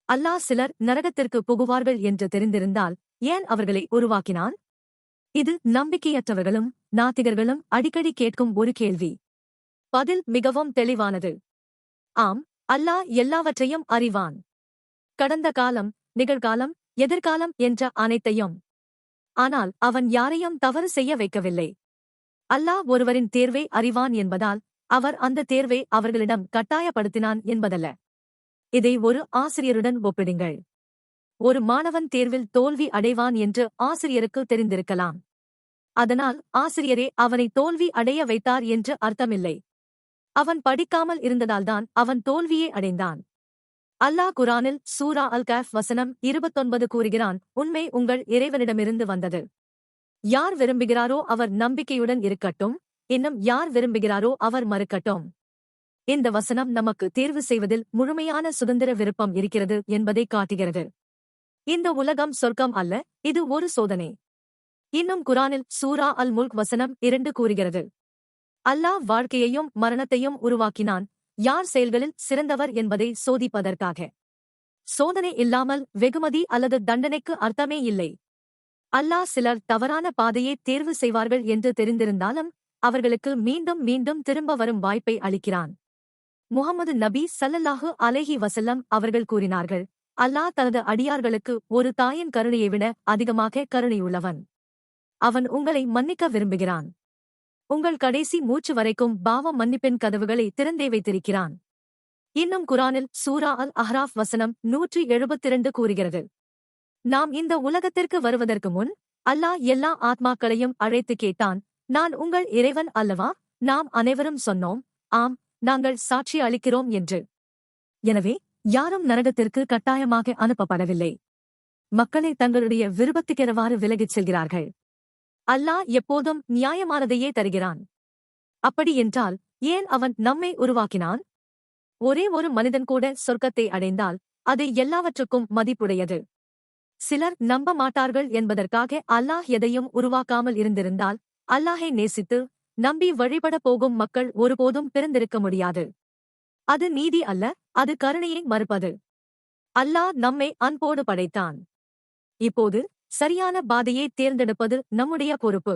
அல்லாஹ் சிலர் நரகத்திற்கு புகுவார்கள் என்று தெரிந்திருந்தால் ஏன் அவர்களை உருவாக்கினான்? இது நம்பிக்கையற்றவர்களும் நாத்திகர்களும் அடிக்கடி கேட்கும் ஒரு கேள்வி. பதில் மிகவும் தெளிவானது. ஆம், அல்லாஹ் எல்லாவற்றையும் அறிவான். கடந்த காலம், நிகழ்காலம், எதிர்காலம் என்ற அனைத்தையும். ஆனால் அவன் யாரையும் தவறு செய்ய வைக்கவில்லை. அல்லாஹ் ஒருவரின் தேர்வை அறிவான் என்பதால் அவர் அந்த தேர்வை அவர்களிடம் கட்டாயப்படுத்தினான் என்பதல்ல. இதை ஒரு ஆசிரியருடன் ஒப்பிடுங்கள். ஒரு மாணவன் தேர்வில் தோல்வி அடைவான் என்று ஆசிரியருக்கு தெரிந்திருக்கலாம். அதனால் ஆசிரியரே அவனை தோல்வி அடைய வைத்தார் என்று அர்த்தமில்லை. அவன் படிக்காமல் இருந்ததால்தான் அவன் தோல்வியே அடைந்தான். அல்லாஹ் குரானில் சூரா அல் கஹ்ஃப் வசனம் 29 கூறுகிறான், உண்மை உங்கள் இறைவனிடமிருந்து வந்தது. யார் விரும்புகிறாரோ அவர் நம்பிக்கையுடன் இருக்கட்டும், இன்னும் யார் விரும்புகிறாரோ அவர் மறுக்கட்டும். இந்த வசனம் நமக்கு தேர்வு செய்வதில் முழுமையான சுதந்திர விருப்பம் இருக்கிறது என்பதை காட்டுகிறது. இந்த உலகம் சொர்க்கம் அல்ல, இது ஒரு சோதனை. இன்னும் குரானில் சூரா அல் முல்க் வசனம் 2 கூறுகிறது, அல்லாஹ் வாழ்க்கையையும் மரணத்தையும் உருவாக்கினான், யார் செயல்களில் சிறந்தவர் என்பதை சோதிப்பதற்காக. சோதனை இல்லாமல் வெகுமதி அல்லது தண்டனைக்கு அர்த்தமே இல்லை. அல்லாஹ் சிலர் தவறான பாதையை தேர்வு செய்வார்கள் என்று தெரிந்திருந்தாலும் அவர்களுக்கு மீண்டும் மீண்டும் திரும்ப வரும் வாய்ப்பை அளிக்கிறான். முஹம்மது நபி ஸல்லல்லாஹு அலைஹி வஸல்லம் அவர்கள் கூறினார்கள், அல்லாஹ் தனது அடியார்களுக்கு ஒரு தாயின் கருணையை விட அதிகமாக கருணையுள்ளவன். அவன் உங்களை மன்னிக்க விரும்புகிறான். உங்கள் கடைசி மூச்சு வரைக்கும் பாவ மன்னிப்பின் கதவுகளை திறந்தே வைத்திருக்கிறான். இன்னும் குரானில் சூரா அல் அஹ்ராஃப் வசனம் 172 கூறுகிறது, நாம் இந்த உலகத்திற்கு வருவதற்கு முன் அல்லாஹ் எல்லா ஆத்மாக்களையும் அழைத்து கேட்டான், நான் உங்கள் இறைவன் அல்லவா? நாம் அனைவரும் சொன்னோம், ஆம், நாங்கள் சாட்சி அளிக்கிறோம் என்று. எனவே யாரும் நரகத்திற்கு கட்டாயமாக அனுப்பப்படவில்லை. மக்களை தங்களுடைய விருப்பத்துக்கெனவாறு விலகிச் செல்கிறார்கள். அல்லாஹ் எப்போதும் நியாயமானதையே தருகிறான். அப்படியென்றால் ஏன் அவன் நம்மை உருவாக்கினான்? ஒரே ஒரு மனிதன் கூட சொர்க்கத்தை அடைந்தால் அது எல்லாவற்றுக்கும் மதிப்புடையது. சிலர் நம்ப மாட்டார்கள் என்பதற்காக அல்லாஹ் எதையும் உருவாக்காமல் இருந்திருந்தால் அல்லாஹை நேசித்து நம்பி வழிபட போகும் மக்கள் ஒருபோதும் பிறந்திருக்க முடியாது. அது நீதி அல்ல, அது கருணையை மறுப்பது. அல்லாஹ் நம்மை அன்போடு படைத்தான். இப்போது சரியான பாதையை தேர்ந்தெடுப்பது நம்முடைய பொறுப்பு.